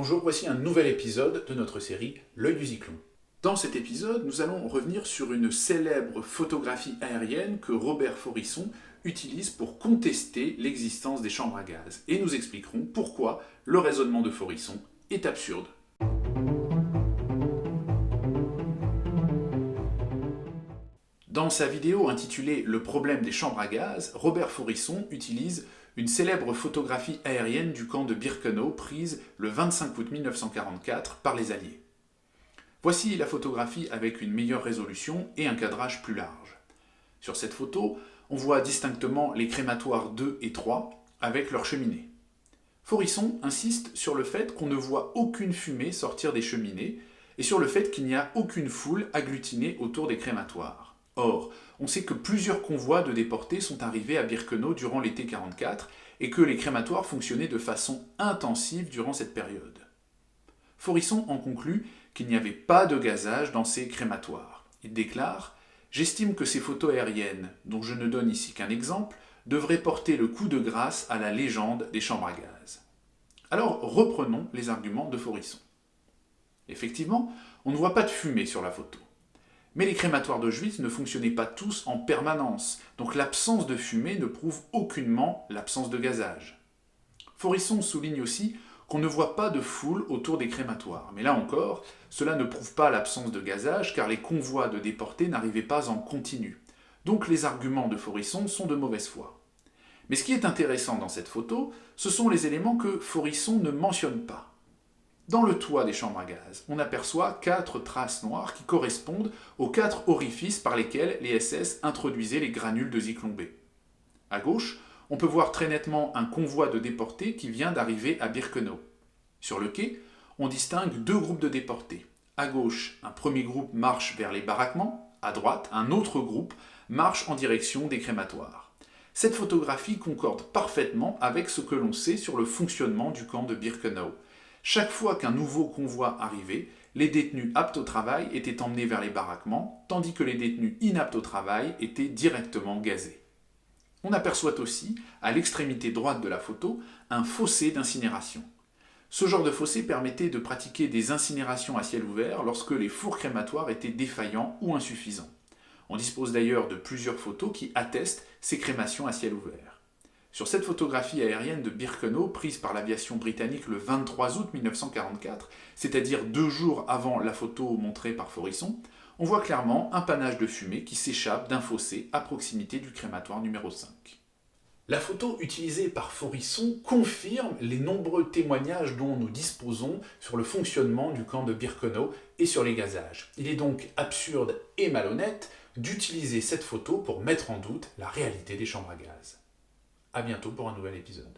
Bonjour, voici un nouvel épisode de notre série L'œil du Zyklon. Dans cet épisode, nous allons revenir sur une célèbre photographie aérienne que Robert Faurisson utilise pour contester l'existence des chambres à gaz. Et nous expliquerons pourquoi le raisonnement de Faurisson est absurde. Dans sa vidéo intitulée Le problème des chambres à gaz, Robert Faurisson utilise une célèbre photographie aérienne du camp de Birkenau prise le 25 août 1944 par les Alliés. Voici la photographie avec une meilleure résolution et un cadrage plus large. Sur cette photo, on voit distinctement les crématoires 2 et 3 avec leurs cheminées. Faurisson insiste sur le fait qu'on ne voit aucune fumée sortir des cheminées et sur le fait qu'il n'y a aucune foule agglutinée autour des crématoires. Or, on sait que plusieurs convois de déportés sont arrivés à Birkenau durant l'été 1944 et que les crématoires fonctionnaient de façon intensive durant cette période. Faurisson en conclut qu'il n'y avait pas de gazage dans ces crématoires. Il déclare « J'estime que ces photos aériennes, dont je ne donne ici qu'un exemple, devraient porter le coup de grâce à la légende des chambres à gaz. » Alors reprenons les arguments de Faurisson. Effectivement, on ne voit pas de fumée sur la photo. Mais les crématoires d'Auschwitz ne fonctionnaient pas tous en permanence, donc l'absence de fumée ne prouve aucunement l'absence de gazage. Faurisson souligne aussi qu'on ne voit pas de foule autour des crématoires. Mais là encore, cela ne prouve pas l'absence de gazage car les convois de déportés n'arrivaient pas en continu. Donc les arguments de Faurisson sont de mauvaise foi. Mais ce qui est intéressant dans cette photo, ce sont les éléments que Faurisson ne mentionne pas. Dans le toit des chambres à gaz, on aperçoit 4 traces noires qui correspondent aux 4 orifices par lesquels les SS introduisaient les granules de Zyklon B. À gauche, on peut voir très nettement un convoi de déportés qui vient d'arriver à Birkenau. Sur le quai, on distingue 2 groupes de déportés. À gauche, un premier groupe marche vers les baraquements, à droite, un autre groupe marche en direction des crématoires. Cette photographie concorde parfaitement avec ce que l'on sait sur le fonctionnement du camp de Birkenau. Chaque fois qu'un nouveau convoi arrivait, les détenus aptes au travail étaient emmenés vers les baraquements, tandis que les détenus inaptes au travail étaient directement gazés. On aperçoit aussi, à l'extrémité droite de la photo, un fossé d'incinération. Ce genre de fossé permettait de pratiquer des incinérations à ciel ouvert lorsque les fours crématoires étaient défaillants ou insuffisants. On dispose d'ailleurs de plusieurs photos qui attestent ces crémations à ciel ouvert. Sur cette photographie aérienne de Birkenau, prise par l'aviation britannique le 23 août 1944, c'est-à-dire 2 jours avant la photo montrée par Faurisson, on voit clairement un panache de fumée qui s'échappe d'un fossé à proximité du crématoire numéro 5. La photo utilisée par Faurisson confirme les nombreux témoignages dont nous disposons sur le fonctionnement du camp de Birkenau et sur les gazages. Il est donc absurde et malhonnête d'utiliser cette photo pour mettre en doute la réalité des chambres à gaz. À bientôt pour un nouvel épisode.